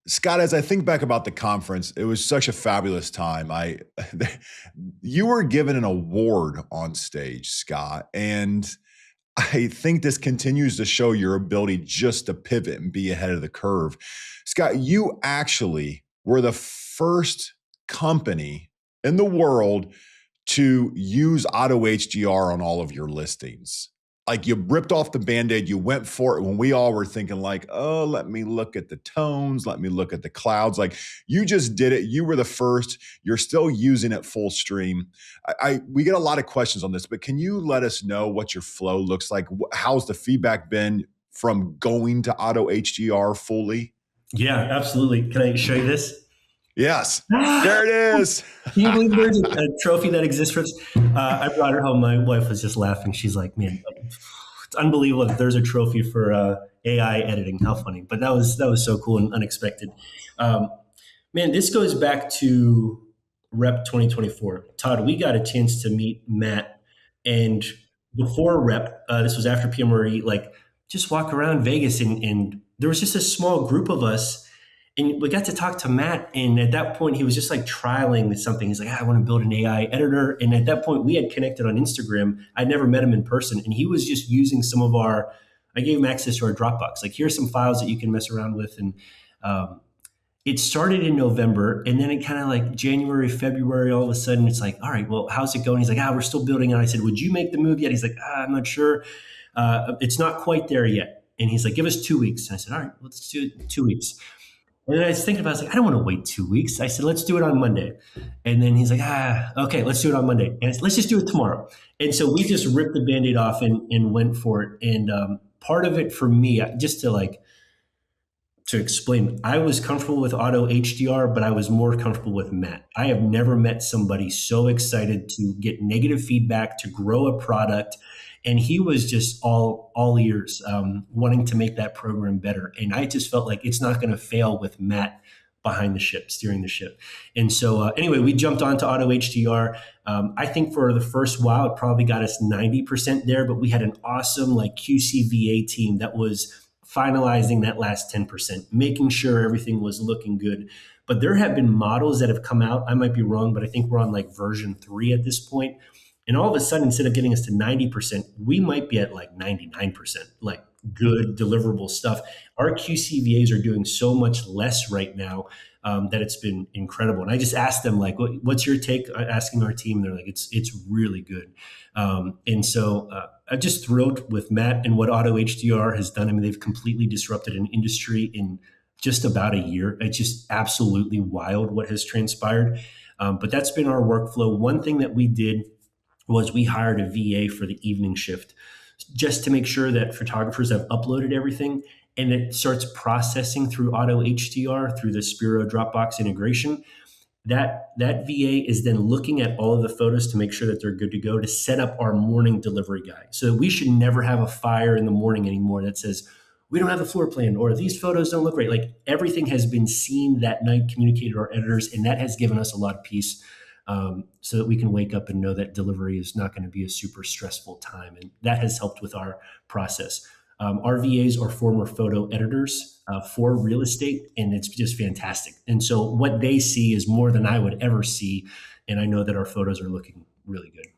Scott, as I think back about the conference, it was such a fabulous time. You were given an award on stage, Scott, and I think this continues to show your ability just to pivot and be ahead of the curve. Scott, you actually were the first company in the world to use AutoHDR on all of your listings. Like, you ripped off the Band-Aid, you went for it when we all were thinking like, oh, let me look at the tones, let me look at the clouds. Like, you just did it. You were the first. You're still using it full stream. We get a lot of questions on this, but can you let us know what your flow looks like? How's the feedback been from going to AutoHDR fully? Yeah, absolutely. Can I show you this? Yes, there it is. Can you believe there's a trophy that exists for this? I brought her home. My wife was just laughing. She's like, man, it's unbelievable that there's a trophy for AI editing. How funny. But that was so cool and unexpected. Man, this goes back to Rep 2024. Todd, we got a chance to meet Matt. And before Rep, this was after PMRE, like, just walk around Vegas and there was just a small group of us. And we got to talk to Matt, and at that point, he was just like trialing something. He's like, I want to build an AI editor. And at that point, we had connected on Instagram. I'd never met him in person, and he was just using some of I gave him access to our Dropbox. Like, here's some files that you can mess around with. And it started in November, and then it kind of like January, February, all of a sudden, it's like, all right, well, how's it going? He's like, we're still building it. I said, would you make the move yet? He's like, I'm not sure. It's not quite there yet. And he's like, give us 2 weeks. And I said, all right, let's do it 2 weeks. And then I was thinking about it, I was like, I don't want to wait 2 weeks. I said, let's do it on Monday. And then he's like, okay, let's do it on Monday. And let's just do it tomorrow. And so we just ripped the Band-Aid off and went for it. And part of it for me, just to explain, I was comfortable with AutoHDR, but I was more comfortable with Matt. I have never met somebody so excited to get negative feedback, to grow a product. And he was just all ears, wanting to make that program better. And I just felt like it's not going to fail with Matt behind the ship, steering the ship. And so anyway, we jumped onto AutoHDR. I think for the first while, it probably got us 90% there, but we had an awesome like QCVA team that was finalizing that last 10%, making sure everything was looking good. But there have been models that have come out. I might be wrong, but I think we're on like version 3 at this point. And all of a sudden, instead of getting us to 90%, we might be at like 99%, like good deliverable stuff. Our QCVAs are doing so much less right now that it's been incredible. And I just asked them, like, what's your take? Asking our team, they're like, it's really good. And so I'm just thrilled with Matt and what AutoHDR has done. I mean, they've completely disrupted an industry in just about a year. It's just absolutely wild what has transpired. But that's been our workflow. One thing that we did was we hired a VA for the evening shift just to make sure that photographers have uploaded everything and it starts processing through AutoHDR through the SPIRO Dropbox integration. That VA is then looking at all of the photos to make sure that they're good to go to set up our morning delivery guy. So we should never have a fire in the morning anymore that says, we don't have the floor plan or these photos don't look right. Like, everything has been seen that night, communicated to our editors, and that has given us a lot of peace. So that we can wake up and know that delivery is not going to be a super stressful time. And that has helped with our process. Our VAs are former photo editors for real estate, and it's just fantastic. And so what they see is more than I would ever see. And I know that our photos are looking really good.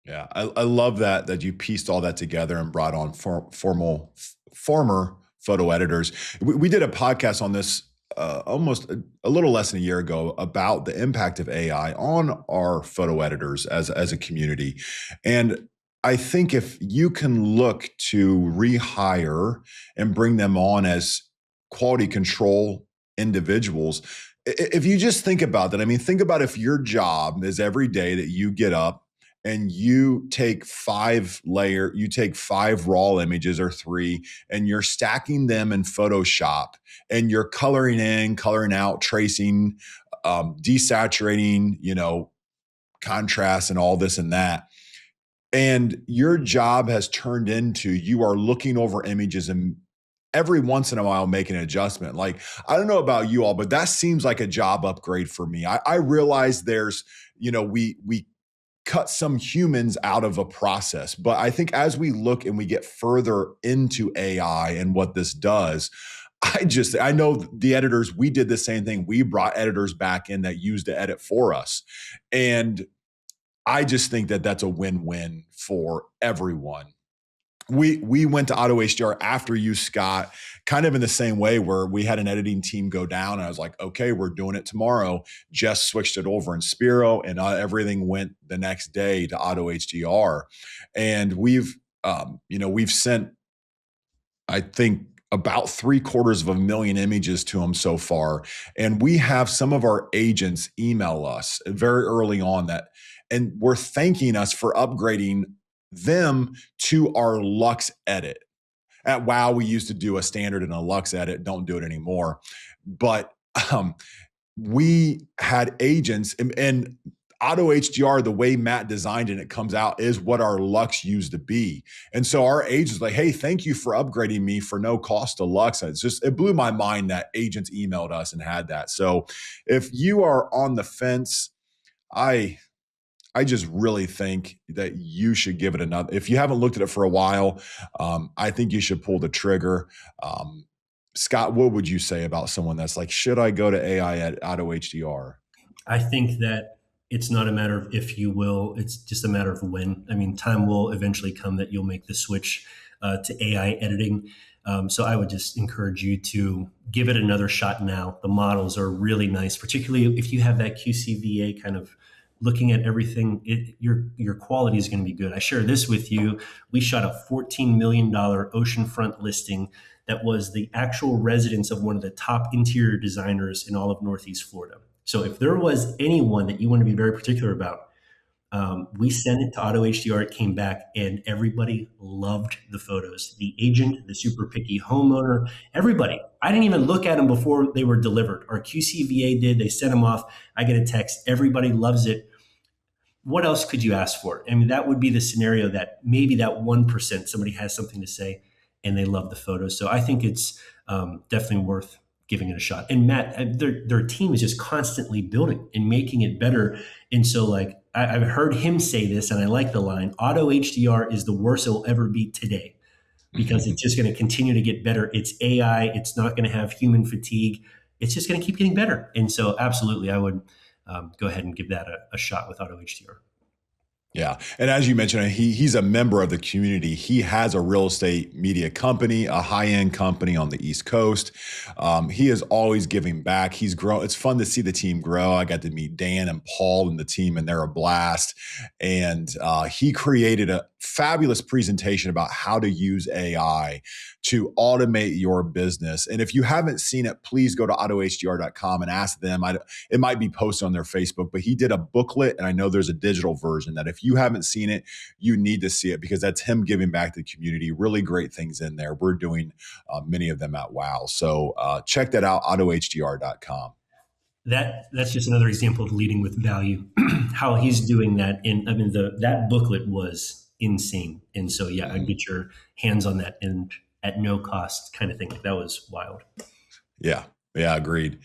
Yeah, I love that you pieced all that together and brought on former photo editors. We did a podcast on this almost a little less than a year ago about the impact of AI on our photo editors as a community. And I think if you can look to rehire and bring them on as quality control individuals, if you just think about that, I mean, think about if your job is every day that you get up and you take 5 raw images or 3, and you're stacking them in Photoshop, and you're coloring in, coloring out, tracing, desaturating, contrast and all this and that. And your job has turned into, you are looking over images and every once in a while make an adjustment. Like, I don't know about you all, but that seems like a job upgrade for me. I realize there's, we cut some humans out of a process. But I think as we look and we get further into AI and what this does, I know the editors, we did the same thing. We brought editors back in that used to edit for us. And I just think that that's a win-win for everyone. We went to AutoHDR after you, Scott, kind of in the same way where we had an editing team go down. And I was like, okay, we're doing it tomorrow. Jess switched it over in SPIRO, and everything went the next day to AutoHDR. And we've sent, I think, about 750,000 images to them so far. And we have some of our agents email us very early on and we're thanking us for upgrading them to our Lux edit. At WoW, we used to do a standard and a Lux edit. Don't do it anymore. But we had agents and AutoHDR, the way Matt designed it comes out is what our Lux used to be. And so our agents like, hey, thank you for upgrading me for no cost to Lux. It blew my mind that agents emailed us and had that. So if you are on the fence, I just really think that you should give it another. If you haven't looked at it for a while, I think you should pull the trigger. Scott, what would you say about someone that's like, should I go to AI at AutoHDR? I think that it's not a matter of if you will, it's just a matter of when. I mean, time will eventually come that you'll make the switch to AI editing. So I would just encourage you to give it another shot now. The models are really nice, particularly if you have that QCVA kind of looking at everything, your quality is going to be good. I share this with you. We shot a $14 million oceanfront listing that was the actual residence of one of the top interior designers in all of Northeast Florida. So if there was anyone that you want to be very particular about, we sent it to AutoHDR. It came back and everybody loved the photos. The agent, the super picky homeowner, everybody. I didn't even look at them before they were delivered. Our QCVA did. They sent them off. I get a text. Everybody loves it. What else could you ask for? I mean, that would be the scenario that maybe that 1% somebody has something to say and they love the photos. So I think it's definitely worth giving it a shot. And Matt, their team is just constantly building and making it better. And so like I've heard him say this, and I like the line, AutoHDR is the worst it will ever be today because it's just going to continue to get better. It's AI. It's not going to have human fatigue. It's just going to keep getting better. And so absolutely, I would go ahead and give that a shot with AutoHDR. Yeah. And as you mentioned, he's a member of the community. He has a real estate media company, a high-end company on the East Coast. He is always giving back. He's grown. It's fun to see the team grow. I got to meet Dan and Paul and the team, and they're a blast. And he created a fabulous presentation about how to use AI to automate your business. And if you haven't seen it, please go to autohdr.com and ask them. It might be posted on their Facebook, but he did a booklet, and I know there's a digital version that if you haven't seen it, you need to see it because that's him giving back to the community. Really great things in there. We're doing many of them at WOW. So check that out, autohdr.com. That's just another example of leading with value, how he's doing that. And I mean, that booklet was insane. And so, yeah, I'd get your hands on that and at no cost kind of thing. That was wild. Yeah. Yeah. Agreed.